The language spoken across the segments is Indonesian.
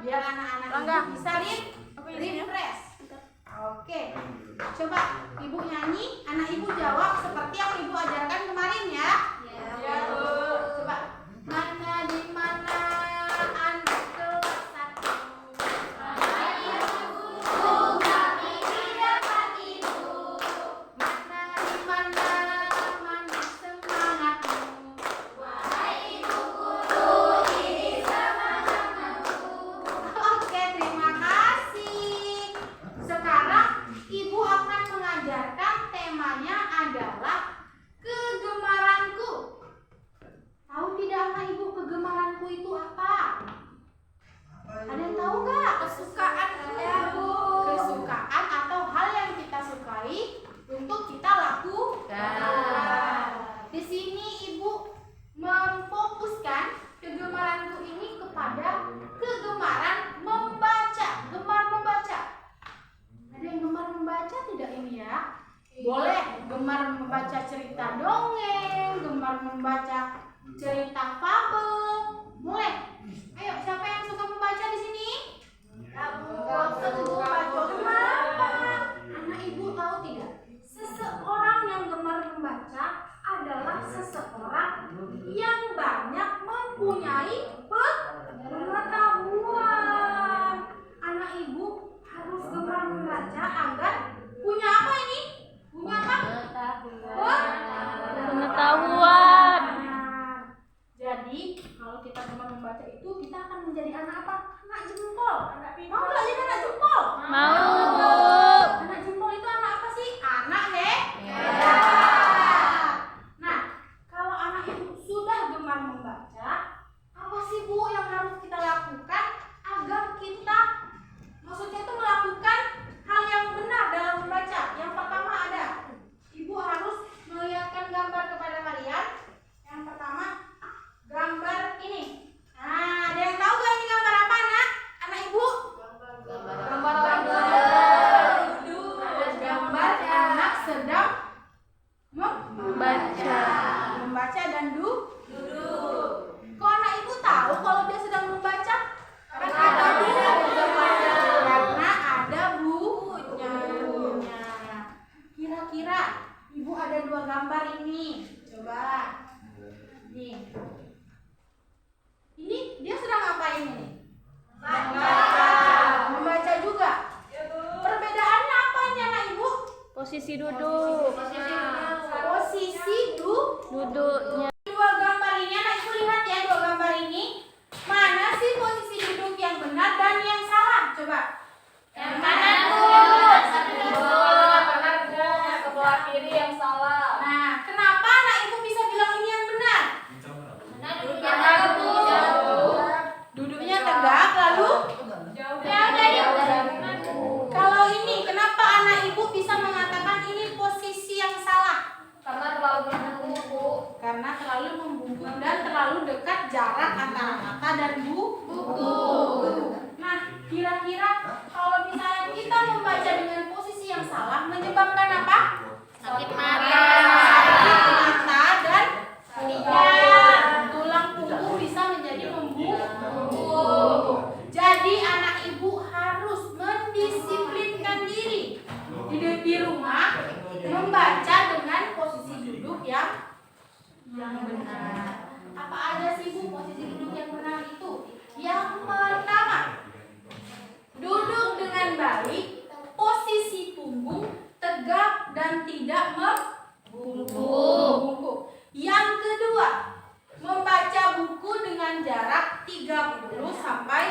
biar anak-anak ibu bisa refresh. Oke, coba ibu nyanyi, anak ibu jawab seperti yang ibu ajarkan kemarin ya. Ya, Bu. Coba. Mana di mana anak kelas 1? Mana ibu, kami dapat ibu. Mana di mana semangatmu? Wahai ibu guru, ini semangatmu. Oke, terima kasih. Sekarang ibu akan mengajarkan temanya adalah kegemaranku. Tahu tidak anak ibu kegemaranku itu apa? Ada yang tahu nggak? Kesukaan ya, Bu. Kesukaan atau hal yang kita sukai untuk kita lakukan. Di sini ibu memfokuskan kegemaranku ini kepada kegemaran membaca, gemar membaca. Ada yang gemar membaca tidak ini ya? Boleh gemar membaca cerita dongeng, gemar membaca cerita fabel. Boleh. Ayo, siapa yang suka membaca di sini? Kenapa? Anak ibu tahu tidak? Seseorang yang gemar membaca adalah seseorang yang banyak mempunyai pengetahuan. Anak ibu harus gemar membaca agar punya apa ini? Punya apa? Pengetahuan. Jadi kalau kita gemar membaca itu kita akan menjadi anak apa? Anak jempol. Mau nggak jadi anak jempol? Mau. Anak jempol itu anak apa sih? Anak hebat. Nah, kalau anak ibu sudah gemar membaca, apa sih Bu yang harus kita lakukan agar kita maksudnya itu melakukan hal yang benar dalam membaca? Yang pertama ada, ibu harus melihatkan gambar kepada kalian. Yang pertama, gambar ini. Nah, ada yang tahu gak ini gambar apa, anak? Anak ibu? Gambar gambar anak sedang membaca dan duduk. Kok anak ibu tahu kalau dia sedang membaca? Kan ada bukunya. Karena ada bukunya. Kira-kira ibu ada 2 gambar ini. Coba. Nih. Ini dia sedang ngapain ini? Membaca juga. Perbedaannya apa ini anak ibu? Posisi duduk. Posisi Duduknya. 2 gambar ini anak ibu lihat ya 2 gambar ini. Mana sih posisi duduk yang benar dan yang salah? Coba. Yang mana Bu? Benar Bu, sebelah kiri yang salah. Nah, kenapa anak ibu bisa bilang ini yang benar? Duduknya tegak lalu kalau ini kenapa anak ibu bisa mengatakan ini posisi yang salah? Karena terlalu membungkuk Bu. Karena terlalu membungkuk dan terlalu dekat jarak antara mata dan buku. Nah, kira-kira kalau misalnya kita membaca dengan posisi yang salah menyebabkan apa? Sakit Sakit mata dan tulang punggung bisa menjadi membungkuk. Jadi anak ibu harus mendisiplinkan diri di rumah membaca dengan posisi duduk yang benar. Apa aja sih Bu posisi duduk yang benar itu? Yang pertama, duduk dengan baik, posisi punggung tegak dan tidak membungkuk. Yang kedua, membaca buku dengan jarak 30 sampai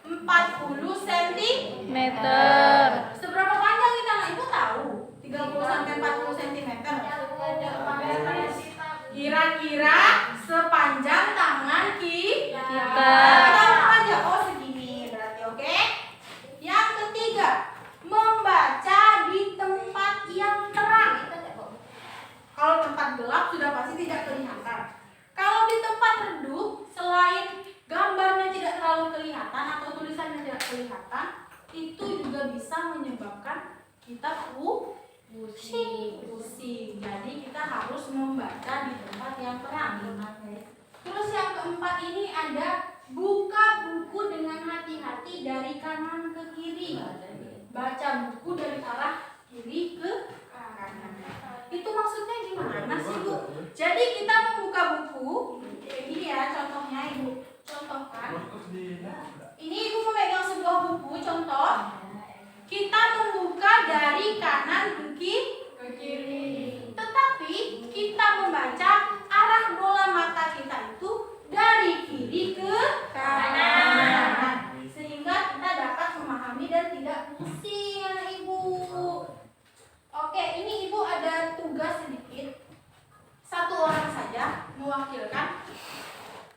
40 cm. Seberapa panjang kita anak ibu tahu? 30 sampai 40 cm. Kira-kira sepanjang tangan kita. Tahu aja oh segini berarti oke. Yang ketiga, membaca di tempat yang terang. Kalau tempat gelap sudah pasti tidak kelihatan. Kalau di tempat redup, selain gambarnya tidak terlalu kelihatan atau tulisannya tidak kelihatan, itu juga bisa menyebabkan kita pusing. Jadi kita harus membaca di tempat yang terang. Terus yang keempat ini ada buka buku dengan hati-hati dari kanan ke kiri. Baca buku dari arah kiri ke kanan. Itu maksudnya gimana sih, Bu? Jadi kita membuka buku, kayak gini ya contohnya, Ibu. Contohkan. Ini Ibu memegang sebuah buku, contoh. Kita membuka dari kanan ke kiri. Tetapi kita membaca arah bola mata kita itu dari kiri ke kanan. Sehingga kita dapat memahami dan tidak pusing, anak Ibu. Oke, ini Ibu ada tugas sedikit. Satu orang saja mewakilkan.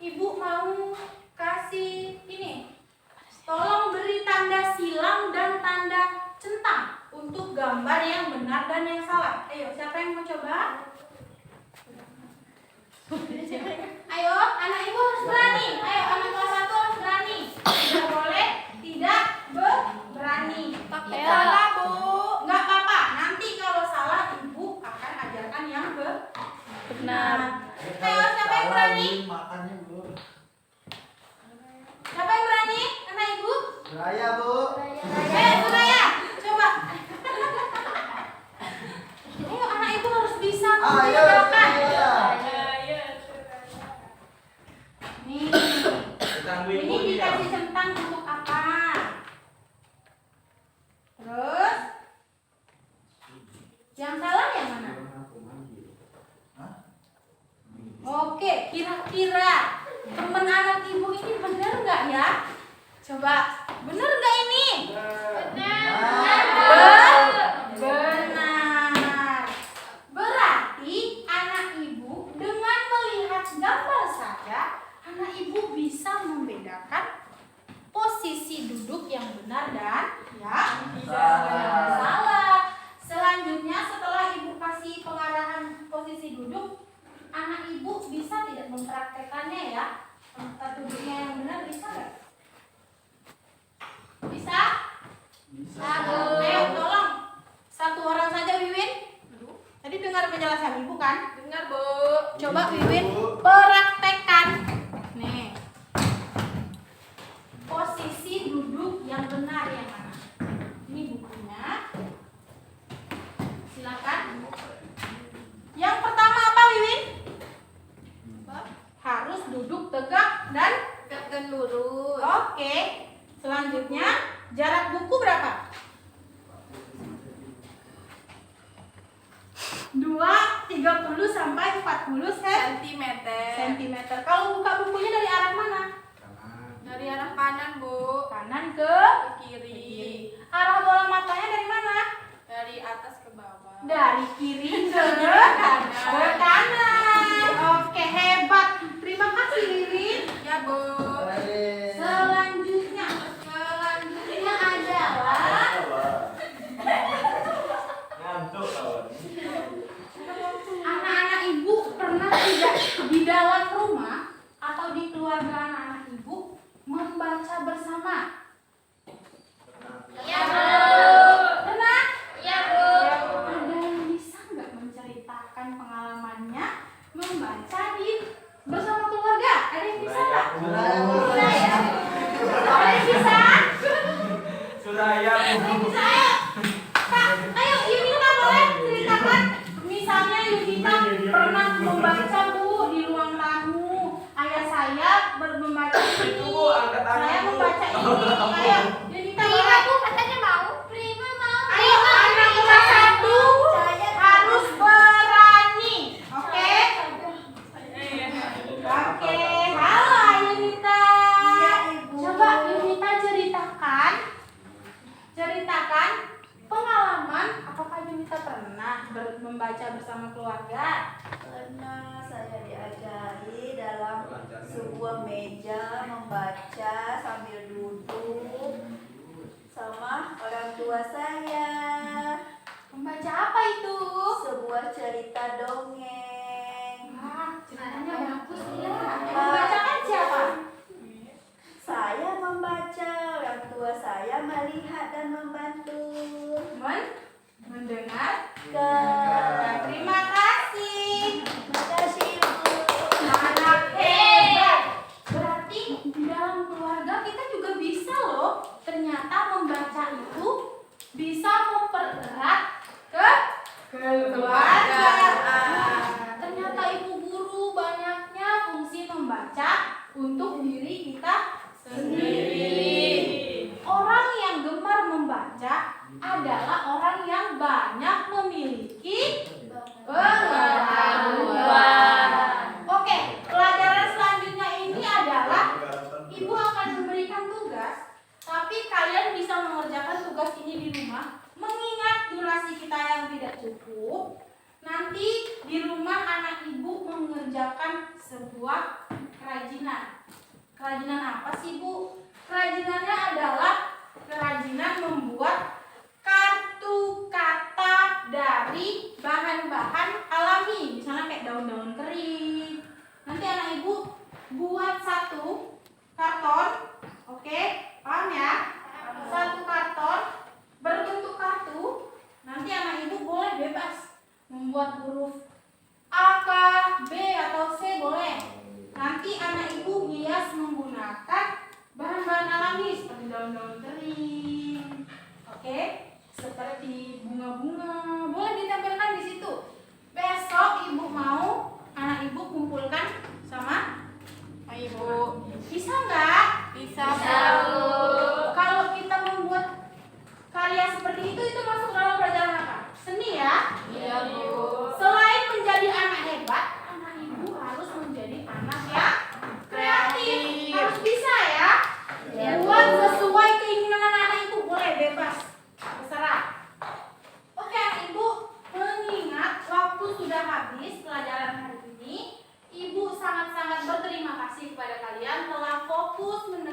Ibu mau kasih ini. Tolong beri tanda silang dan tanda centang untuk gambar yang benar dan yang salah. Ayo, siapa yang mau coba? Ayo, anak Ibu harus berani. Ayo, anak kelas 1 harus berani. Tidak boleh tidak berani. Salah, Bu. Enggak apa-apa. Nanti kalau salah Ibu akan ajarkan yang Benar. Ayo, siapa yang berani? Siapa yang berani? Anak Ibu? Raya, Bu. Suraya, coba. Ayo, anak Ibu harus bisa Ayo, membedakan. Suraya. Nih, ini dikasih centang untuk apa? Terus, yang salah yang mana? Oke, kira-kira teman anak Ibu ini benar nggak ya? Coba, benar nggak ini? Benar. Berarti anak Ibu dengan melihat gambar saja, anak Ibu bisa membedakan posisi duduk yang benar dan yang salah. Selanjutnya setelah Ibu kasih pengarahan posisi duduk, anak Ibu bisa tidak mempraktekannya ya? Tempat duduknya yang benar bisa nggak? Bisa? Ayo tolong. Satu orang saja Wiwin. Tadi dengar penjelasan Ibu kan? Dengar, Bu. Coba Wiwin praktekkan. Nih. Posisi duduk yang benar yang mana? Ini bukunya. Silakan. Yang pertama apa Wiwin? Harus duduk tegak dan lurus. Oke. Selanjutnya jarak buku berapa? 30 sampai 40 cm. Kalau buka bukunya dari arah mana? Dari arah kanan, Bu. Kanan ke Kiri. arah bola matanya dari mana? Dari atas ke bawah. Dari kiri ke kanan. Oke, hebat. Terima kasih Wiwin. Ya, Bu. Selanjutnya adalah anak-anak Ibu pernah tidak di dalam rumah atau di keluarga anak-anak Ibu membaca bersama? Ya, Bu. Pernah? Ya, Bu. Ada yang bisa nggak menceritakan pengalamannya membaca bersama keluarga? Ada yang bisa nggak? Suraya. Ada yang bisa? Suraya. Bisa ayo. Kak, ayo Yunita boleh ceritakan. Misalnya Yunita pernah membaca Bu di ruang tamu. Ayah saya membaca ini. Saya membaca ini. Ayo Yunita boleh. Aku katanya mau. Prima mau. Ayo anak kelas 1 harus berani. Oke? Oke. Halo Yunita. Iya, Ibu. Coba Yunita ceritakan pengalaman. Apakah Yunita pernah membaca bersama keluarga? Pernah saya diajari dalam sebuah meja membaca sambil duduk sama orang tua saya. Membaca apa itu? Sebuah cerita dongeng. Ceritanya bagus ya. Yang membacakan siapa? Saya membaca, orang tua saya melihat dan membantu. Mendengar. Terima Terima kasih. kasih, Bu. Anak hebat. Berarti di dalam tugas ini di rumah, mengingat durasi kita yang tidak cukup, nanti di rumah anak ibu mengerjakan sebuah kerajinan. Kerajinan apa sih Bu? Kerajinannya adalah kerajinan membuat kartu kata dari bahan-bahan alami, misalnya kayak daun-daun kering. Nanti anak ibu buat satu karton, oke? Paham ya? Satu karton berbentuk kartu. Nanti anak ibu boleh bebas membuat huruf A, K, B atau C boleh. Nanti anak ibu hias menggunakan bahan-bahan alami seperti daun-daun kering, oke? Seperti bunga-bunga, boleh ditempelkan di situ. Besok ibu mau anak ibu kumpulkan sama Ibu. bisa nggak? Bisa, Bu. Kalau kita membuat karya seperti itu masuk dalam pelajaran apa? Seni ya? Iya, Bu. Selain menjadi anak hebat, anak ibu harus menjadi anak yang kreatif. Harus bisa ya? Buat sesuai keinginan anak ibu, boleh bebas, terserah. Oke anak ibu, mengingat waktu sudah habis pelajaran hari ini, ibu sangat-sangat berterima kasih kepada kalian telah fokus mendengarkan